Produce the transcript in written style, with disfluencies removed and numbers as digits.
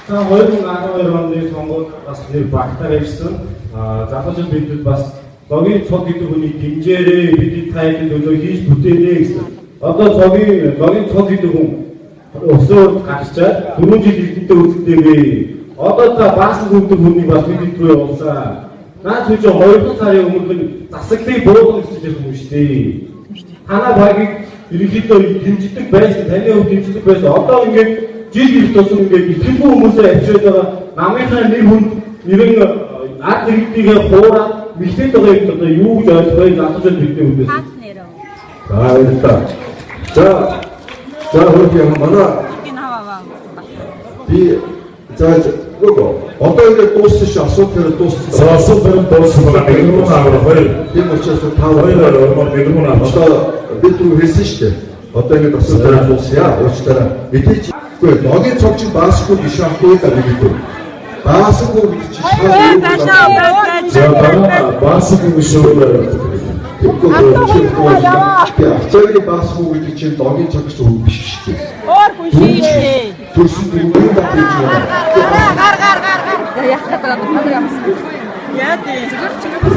За 2012 оны сонгуульд бас нэг багтаа байсан. Залуучууд бидэд бас зогийн цог гэдэг хүний дэмжээрээ бидний тайлбар төлөө хийж бүтээлээ гэсэн. Одоо зогийн цог гэдэг хүн өсөөр гарчаад 4 жил эзэнтэй үзэгдээгүй. Одоо та баасан гэдэг хүнийг бас бидний рүү явуулсан. Наад чи 2 сарын өмнө нь засаглыг буугах гэж хэлсэн юм шүү дээ. Танаа багийг ерөнхийдөө дэмждэг байсан, таны хувьд дэмждэг байсан. Одоо ингээд жил жил тусам ингээд ихэвгүй хүмүүсээ авчирж байгаа намынхаа нэг хүн нэрэн ард иргэдийг хуураад мэгтэй байгаа юм одоо юу гэж ойлгох вэ? Залуучууд бидний үдээс. Баярлалаа. За хөрөг манай би одоо ингээд дууссан шүү асуудал дууссан. Асуудал дууссан байгаа микрофон авах хоёр. Тийм учраас та хоёр микрофон авах. Одоо бид түр хэлсэн шүү дээ. Одоо ингээд асуудал дууссан. Уучлаарай. Мэдээч үгүй ногийн цогч баасгүй биш аахгүй даа гэдэг. Баасгүй гэдэг чинь баасгүй биш үү? Ачаагийн баасгүй гэдэг чинь ногийн цогч үг биш шүү дээ. Оор хүн шийдээ. Төрсөн юм даа гэж байна. Гар. Яах гэдэг юм бэ? Яа дээ. Зүгээр ч юм уу.